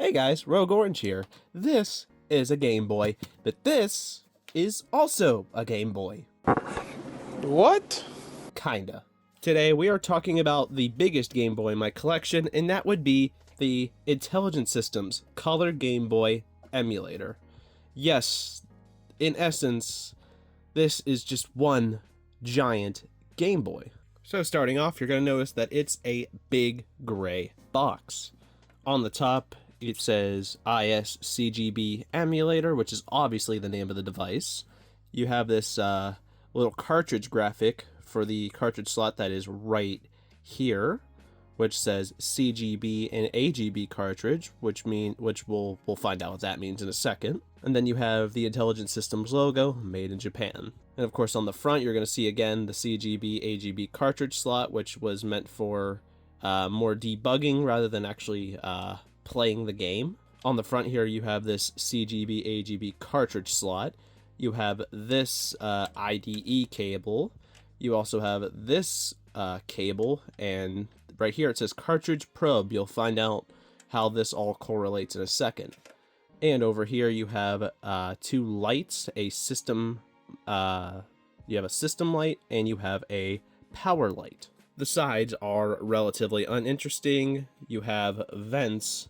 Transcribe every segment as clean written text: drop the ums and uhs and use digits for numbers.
Hey guys, Rogue Orange here. This is a Game Boy, but this is also a Game Boy. What? Kinda. Today we are talking about the biggest Game Boy in my collection, and that would be the Intelligent Systems Color Game Boy emulator. Yes, in essence, this is just one giant Game Boy. So starting off, you're going to notice that it's a big gray box. On the top, it says ISCGB emulator, which is obviously the name of the device. You have this little cartridge graphic for the cartridge slot that is right here, which says CGB and AGB cartridge, which we'll find out what that means in a second. And then you have the Intelligent Systems logo, made in Japan. And of course on the front you're going to see again the CGB AGB cartridge slot, which was meant for more debugging rather than actually playing the game. On the front here you have this CGB AGB cartridge slot. You have this IDE cable. You also have this cable, and right here it says cartridge probe. You'll find out how this all correlates in a second. And over here you have two lights, a system, you have a system light and you have a power light. The sides are relatively uninteresting. You have vents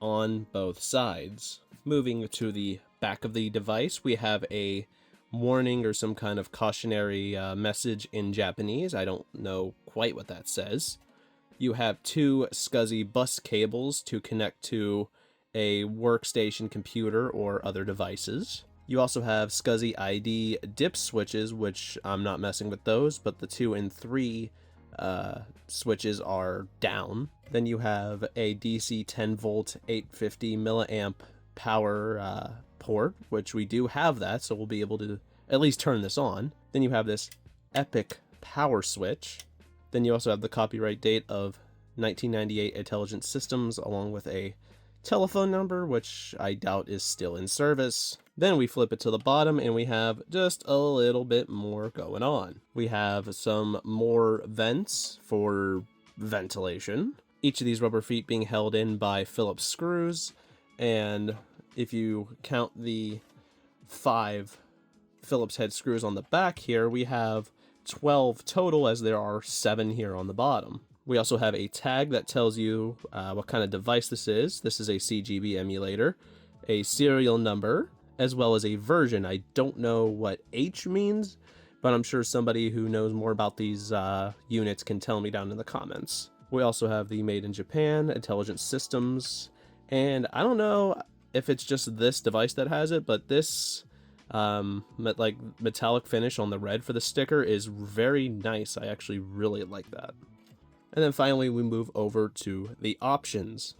on both sides. Moving to the back of the device, we have a warning or some kind of cautionary message in Japanese. I don't know quite what that says. You have two SCSI bus cables to connect to a workstation computer or other devices. You also have SCSI ID dip switches, which I'm not messing with those, but the 2 and 3 switches are down. Then you have a DC 10 volt 850 milliamp power port, which we do have that, so we'll be able to at least turn this on. Then you have this epic power switch. Then you also have the copyright date of 1998 Intelligent Systems, along with a telephone number, which I doubt is still in service. Then we flip it to the bottom and we have just a little bit more going on. We have some more vents for ventilation. Each of these rubber feet being held in by Phillips screws, and if you count the 5 Phillips head screws on the back here, we have 12 total, as there are 7 here on the bottom. We also have a tag that tells you what kind of device this is. This is a CGB emulator, a serial number, as well as a version. I don't know what H means, but I'm sure somebody who knows more about these units can tell me down in the comments. We also have the Made in Japan, Intelligent Systems, and I don't know if it's just this device that has it, but this like metallic finish on the red for the sticker is very nice. I actually really like that. And then finally we move over to the options.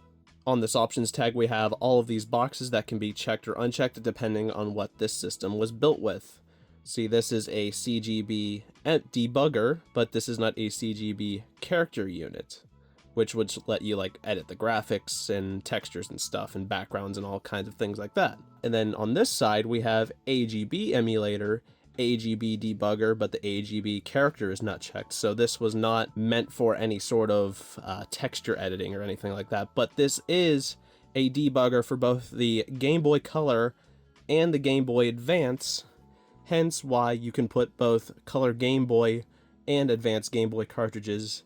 On this options tag we have all of these boxes that can be checked or unchecked depending on what this system was built with. See, this is a CGB debugger, but this is not a CGB character unit, which would let you like edit the graphics and textures and stuff and backgrounds and all kinds of things like that. And then on this side we have AGB emulator, AGB debugger, but the AGB character is not checked, so this was not meant for any sort of texture editing or anything like that. But this is a debugger for both the Game Boy Color and the Game Boy Advance, hence why you can put both Color Game Boy and Advanced Game Boy cartridges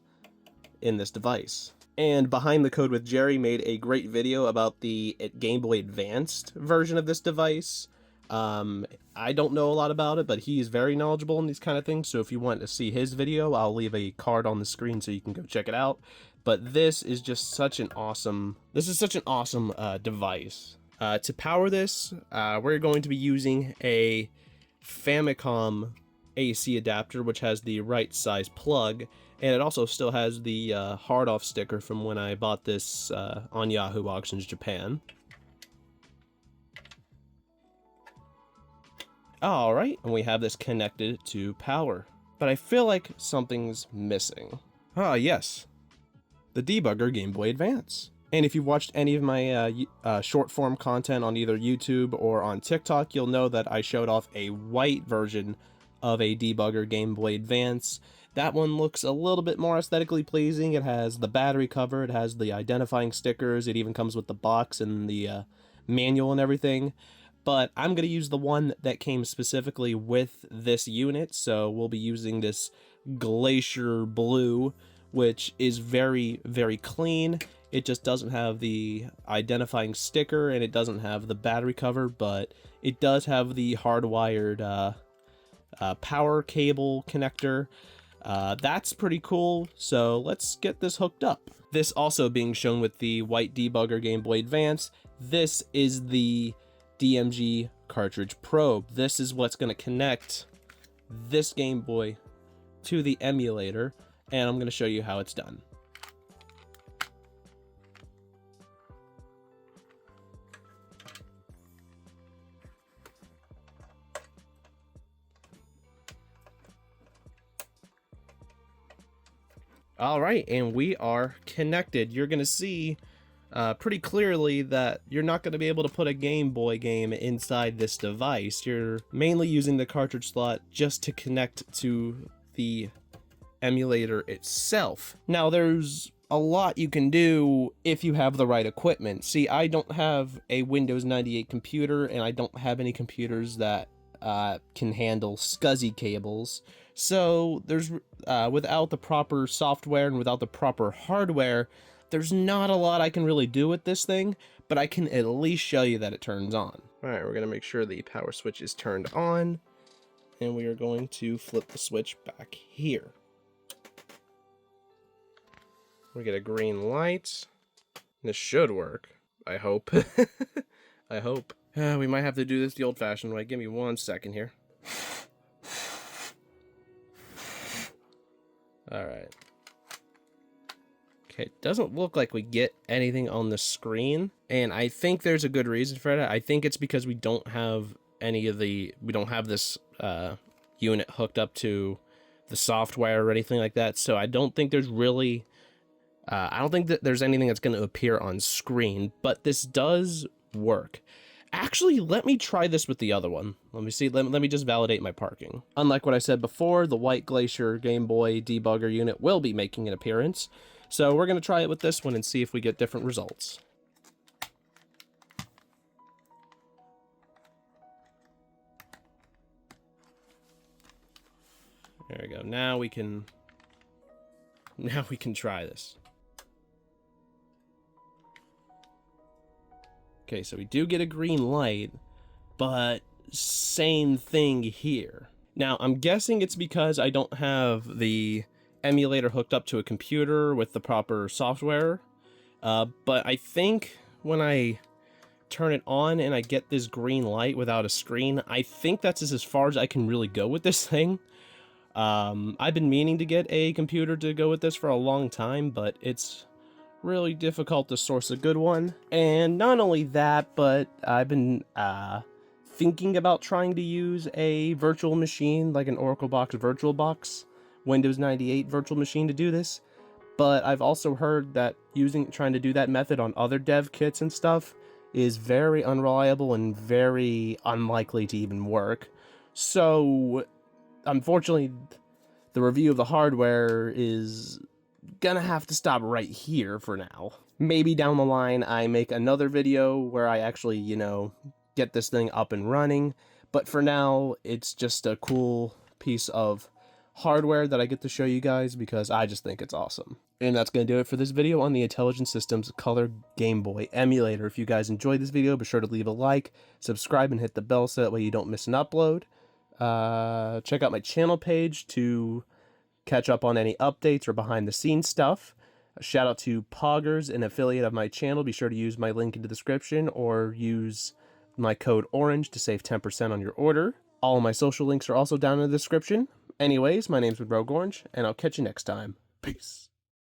in this device. And Behind the Code with Jerry made a great video about the Game Boy Advanced version of this device. I don't know a lot about it, but he's very knowledgeable in these kind of things, so if you want to see his video, I'll leave a card on the screen so you can go check it out. But this is just such an awesome device. To power this, we're going to be using a Famicom AC adapter, which has the right size plug, and it also still has the hard-off sticker from when I bought this on Yahoo Auctions Japan. Alright, and we have this connected to power. But I feel like something's missing. Ah, yes. The debugger Game Boy Advance. And if you've watched any of my short form content on either YouTube or on TikTok, you'll know that I showed off a white version of a debugger Game Boy Advance That one looks a little bit more aesthetically pleasing. It has the battery cover, it has the identifying stickers, it even comes with the box and the manual and everything. But I'm going to use the one that came specifically with this unit, so we'll be using this Glacier Blue, which is very, very clean. It just doesn't have the identifying sticker, and it doesn't have the battery cover, but it does have the hardwired power cable connector. That's pretty cool, so let's get this hooked up. This also being shown with the white debugger Game Boy Advance. This is the DMG cartridge probe. This is what's going to connect this Game Boy to the emulator, and I'm going to show you how it's done. All right, and we are connected. You're going to see pretty clearly that you're not going to be able to put a Game Boy game inside this device. You're mainly using the cartridge slot just to connect to the emulator itself. Now, there's a lot you can do if you have the right equipment. See, I don't have a Windows 98 computer, and I don't have any computers that can handle SCSI cables. So there's without the proper software and without the proper hardware, there's not a lot I can really do with this thing, but I can at least show you that it turns on. All right, we're gonna make sure the power switch is turned on, and we are going to flip the switch back here. We get a green light. This should work, I hope. I hope. We might have to do this the old-fashioned way. Give me 1 second here. Alright. Okay, it doesn't look like we get anything on the screen, and I think there's a good reason for that. I think it's because we don't have this unit hooked up to the software or anything like that, so I don't think there's really I don't think that there's anything that's going to appear on screen, but this does work. Actually, let me try this with the other one. Let me see. Let me just validate my parking. Unlike what I said before, the white Glacier Game Boy debugger unit will be making an appearance. So we're going to try it with this one and see if we get different results. There we go. Now we can try this. Okay, so we do get a green light, but same thing here. Now, I'm guessing it's because I don't have the emulator hooked up to a computer with the proper software, but I think when I turn it on and I get this green light without a screen, I think that's as far as I can really go with this thing. I've been meaning to get a computer to go with this for a long time, but it's really difficult to source a good one. And not only that, but I've been thinking about trying to use a virtual machine, like an Oracle Box VirtualBox, Windows 98 virtual machine to do this. But I've also heard that trying to do that method on other dev kits and stuff is very unreliable and very unlikely to even work. So, unfortunately, the review of the hardware is gonna have to stop right here for now. Maybe down the line I make another video where I actually, get this thing up and running, but for now it's just a cool piece of hardware that I get to show you guys because I just think it's awesome. And that's gonna do it for this video on the Intelligent Systems Color Game Boy emulator. If you guys enjoyed this video, be sure to leave a like, subscribe, and hit the bell so that way you don't miss an upload. Check out my channel page to catch up on any updates or behind the scenes stuff. A shout out to Poggers, an affiliate of my channel. Be sure to use my link in the description or use my code ORANGE to save 10% on your order. All of my social links are also down in the description. Anyways, my name's Rogue Orange, and I'll catch you next time. Peace.